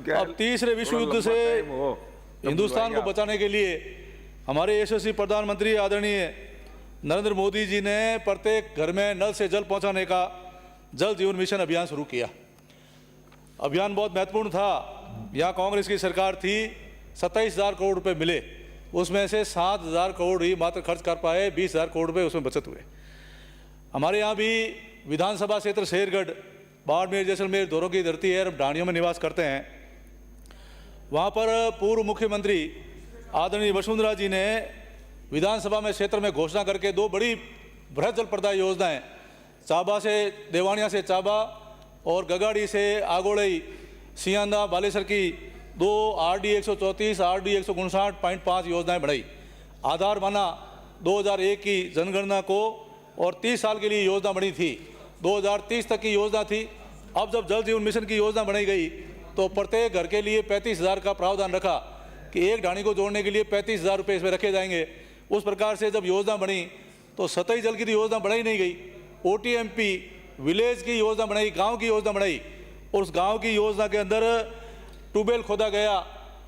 अब तीसरे विश्व युद्ध से हिंदुस्तान को बचाने के लिए हमारे यशस्वी प्रधानमंत्री आदरणीय नरेंद्र मोदी जी ने प्रत्येक घर में नल से जल पहुंचाने का जल जीवन मिशन अभियान शुरू किया। अभियान बहुत महत्वपूर्ण था। यहाँ कांग्रेस की सरकार थी, 27,000 करोड़ रुपए मिले, उसमें से 7,000 करोड़ ही मात्र खर्च कर पाए, 20,000 करोड़ रुपए उसमें बचत हुए। हमारे यहाँ भी विधानसभा क्षेत्र शेरगढ़, बाड़मेर, जैसलमेर, दोरों की धरती है, ढाणियों में निवास करते हैं। वहाँ पर पूर्व मुख्यमंत्री आदरणीय वसुंधरा जी ने विधानसभा में क्षेत्र में घोषणा करके दो बड़ी बृहद जल प्रदाय योजनाएं, चाबा से देवानिया से चाबा और गगाड़ी से आगोड़ई सियांदा बालेसर की दो RD 134 RD 159.5 योजनाएं बढ़ाई। आधार माना 2001 की जनगणना को और 30 साल के लिए योजना बनी थी, 2030 तक की योजना थी। अब जब जल जीवन मिशन की योजना बनाई गई तो प्रत्येक घर के लिए 35,000 का प्रावधान रखा कि एक ढाणी को जोड़ने के लिए 35,000 रुपये इसमें रखे जाएंगे। उस प्रकार से जब योजना बनी तो सतही जल की तो योजना बनाई नहीं गई, OTMP विलेज की योजना बनाई, गांव की योजना बनाई। और उस गांव की योजना के अंदर ट्यूबवेल खोदा गया।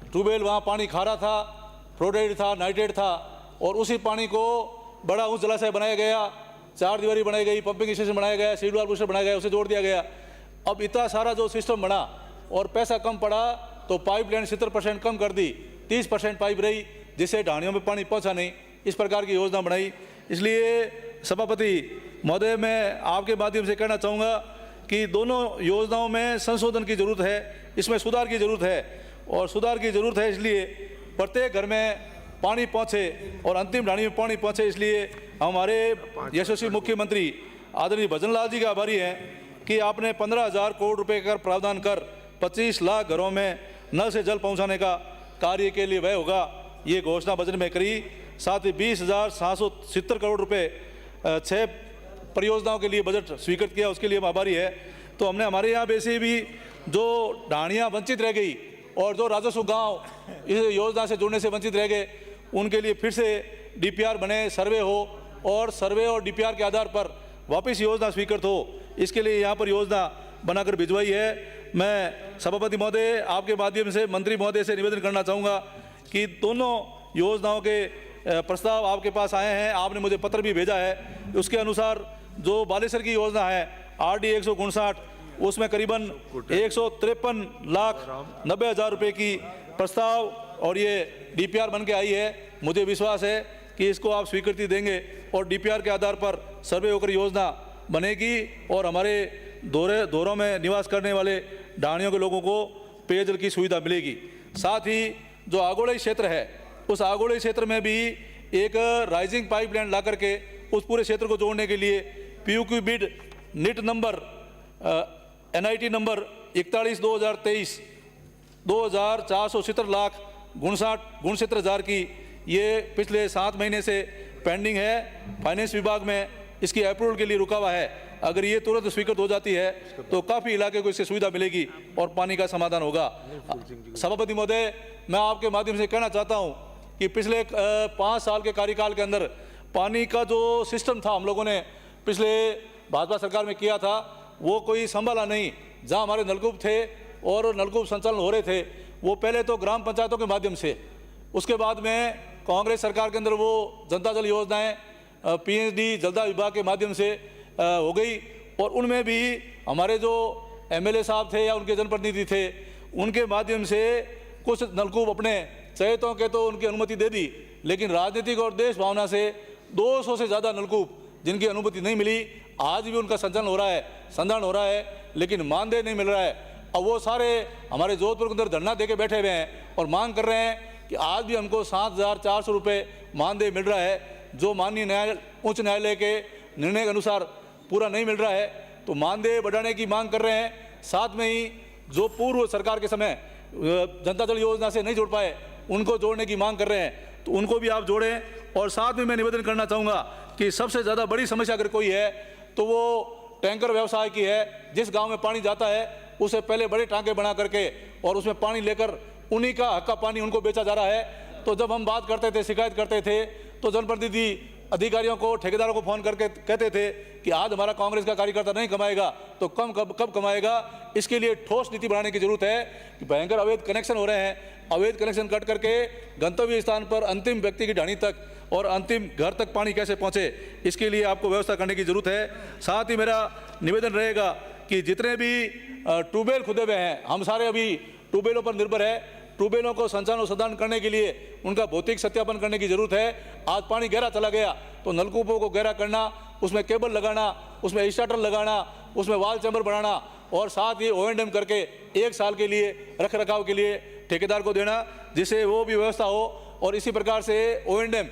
ट्यूबवेल वहाँ पानी खारा था, फ्लोराइड था, नाइट्रेट था, और उसी पानी को बड़ा उस जलाशय बनाया गया, 4 दीवारी बनाई गई, पंपिंग स्टेशन बनाया गया, सीडवाल बूस्टर बनाया गया, उसे जोड़ दिया गया। अब इतना सारा जो सिस्टम बना और पैसा कम पड़ा तो पाइपलाइन 70% कम कर दी, 30% पाइप रही, जिससे ढाणियों में पानी पहुंचा नहीं। इस प्रकार की योजना बनाई। इसलिए सभापति महोदय, मैं आपके माध्यम से कहना चाहूँगा कि दोनों योजनाओं में संशोधन की जरूरत है, इसमें सुधार की जरूरत है, और सुधार की जरूरत है इसलिए प्रत्येक घर में पानी पहुँचे और अंतिम ढाणी में पानी पहुँचे। इसलिए हमारे यशस्वी मुख्यमंत्री आदरणीय भजन लाल जी का आभारी हैं कि आपने 15,000 करोड़ रुपये का प्रावधान कर 25 लाख घरों में नल से जल पहुंचाने का कार्य के लिए व्यय होगा, ये घोषणा बजट में करी। साथ ही 20,770 करोड़ रुपए 6 परियोजनाओं के लिए बजट स्वीकृत किया, उसके लिए हम आभारी है। तो हमने हमारे यहाँ वैसे भी जो ढाणियाँ वंचित रह गई और जो राजस्व गांव इस योजना से जुड़ने से वंचित रह गए, उनके लिए फिर से DPR बने, सर्वे हो, और सर्वे और DPR के आधार पर वापस योजना स्वीकृत हो, इसके लिए यहाँ पर योजना बनाकर भिजवाई है। मैं सभापति महोदय, आपके माध्यम से मंत्री महोदय से निवेदन करना चाहूँगा कि दोनों योजनाओं के प्रस्ताव आपके पास आए हैं, आपने मुझे पत्र भी भेजा है। उसके अनुसार जो बालेसर की योजना है RD 159, उसमें करीबन 153,90,000 रुपये की प्रस्ताव और ये DPR बन के आई है। मुझे विश्वास है कि इसको आप स्वीकृति देंगे और DPR के आधार पर सर्वे होकर योजना बनेगी और हमारे दोरों में निवास करने वाले ढाणियों के लोगों को पेयजल की सुविधा मिलेगी। साथ ही जो आगोड़ई क्षेत्र है, उस आगोड़ई क्षेत्र में भी एक राइजिंग पाइपलाइन ला करके उस पूरे क्षेत्र को जोड़ने के लिए PUQ bid NIT number NIT number 41/2023 2,470 lakh 59,69,000 की ये पिछले 7 महीने से पेंडिंग है। फाइनेंस विभाग में इसकी अप्रूवल के लिए रुका हुआ है। अगर ये तुरंत स्वीकृत हो जाती है तो काफ़ी इलाके को इससे सुविधा मिलेगी और पानी का समाधान होगा। सभापति महोदय, मैं आपके माध्यम से कहना चाहता हूँ कि पिछले 5 साल के कार्यकाल के अंदर पानी का जो सिस्टम था हम लोगों ने पिछले भाजपा सरकार में किया था, वो कोई संभाला नहीं। जहाँ हमारे नलकूप थे और नलकूप संचालन हो रहे थे, वो पहले तो ग्राम पंचायतों के माध्यम से, उसके बाद में कांग्रेस सरकार के अंदर वो जनता जल योजनाएँ PND जलदाय विभाग के माध्यम से हो गई, और उनमें भी हमारे जो MLA साहब थे या उनके जनप्रतिनिधि थे, उनके माध्यम से कुछ नलकूप अपने चहेतों के तो उनकी अनुमति दे दी, लेकिन राजनीतिक और देश भावना से 200 से ज़्यादा नलकूप जिनकी अनुमति नहीं मिली, आज भी उनका संचालन हो रहा है, संधारण हो रहा है, लेकिन मानदेय नहीं मिल रहा है। अब वो सारे हमारे जोधपुर के अंदर धरना दे के बैठे हुए हैं और मांग कर रहे हैं कि आज भी हमको 7,400 रुपये मानदेय मिल रहा है, जो माननीय उच्च न्यायालय के निर्णय के अनुसार पूरा नहीं मिल रहा है। तो मानदेय बढ़ाने की मांग कर रहे हैं। साथ में ही जो पूर्व सरकार के समय जनता जल योजना से नहीं जोड़ पाए, उनको जोड़ने की मांग कर रहे हैं, तो उनको भी आप जोड़ें। और साथ में मैं निवेदन करना चाहूँगा कि सबसे ज़्यादा बड़ी समस्या अगर कोई है तो वो टैंकर व्यवसाय की है। जिस गांव में पानी जाता है उसे पहले बड़े टांके बना करके और उसमें पानी लेकर उन्हीं का हक का पानी उनको बेचा जा रहा है। तो जब हम बात करते थे, शिकायत करते थे, तो जनप्रतिनिधि अधिकारियों को, ठेकेदारों को फ़ोन करके कहते थे कि आज हमारा कांग्रेस का कार्यकर्ता नहीं कमाएगा तो कब कमाएगा। इसके लिए ठोस नीति बनाने की जरूरत है कि भयंकर अवैध कनेक्शन हो रहे हैं, अवैध कनेक्शन कट करके गंतव्य स्थान पर अंतिम व्यक्ति की ढाणी तक और अंतिम घर तक पानी कैसे पहुंचे, इसके लिए आपको व्यवस्था करने की जरूरत है। साथ ही मेरा निवेदन रहेगा कि जितने भी ट्यूबवेल खुदे हुए हैं, हम सारे अभी ट्यूबवेलों पर निर्भर है, ट्यूबवेलों को संचालन और संधारण करने के लिए उनका भौतिक सत्यापन करने की जरूरत है। आज पानी गहरा चला गया तो नलकूपों को गहरा करना, उसमें केबल लगाना, उसमें स्टार्टर लगाना, उसमें वाल चैम्बर बनाना और साथ ही O&M करके 1 साल के लिए रख रखाव के लिए ठेकेदार को देना, जिससे वो भी व्यवस्था हो। और इसी प्रकार से O&M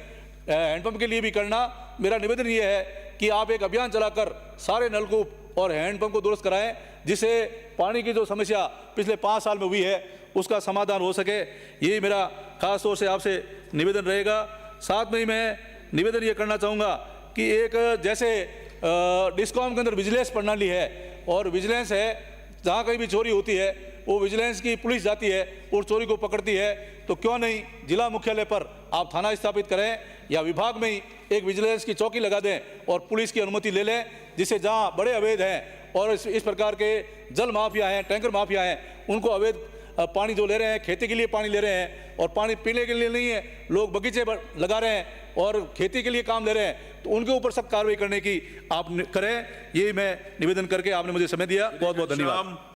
हैंडपंप के लिए भी करना। मेरा निवेदन ये है कि आप एक अभियान चलाकर सारे नलकूप और हैंडपंप को दुरुस्त कराएं, जिससे पानी की जो समस्या पिछले 5 साल में हुई है उसका समाधान हो सके। यही मेरा खास तौर से आपसे निवेदन रहेगा। साथ में ही मैं निवेदन ये करना चाहूँगा कि एक जैसे डिस्कॉम के अंदर विजिलेंस प्रणाली है और विजिलेंस है, जहाँ कहीं भी चोरी होती है वो विजिलेंस की पुलिस जाती है और चोरी को पकड़ती है, तो क्यों नहीं जिला मुख्यालय पर आप थाना स्थापित करें या विभाग में ही एक विजिलेंस की चौकी लगा दें और पुलिस की अनुमति ले लें, जिससे जहाँ बड़े अवैध हैं और इस प्रकार के जल माफिया हैं, टैंकर माफिया हैं, उनको अवैध पानी जो ले रहे हैं, खेती के लिए पानी ले रहे हैं और पानी पीने के लिए नहीं है, लोग बगीचे लगा रहे हैं और खेती के लिए काम ले रहे हैं, तो उनके ऊपर सख्त कार्रवाई करने की आप करें। यही मैं निवेदन करके आपने मुझे समय दिया। बहुत बहुत धन्यवाद।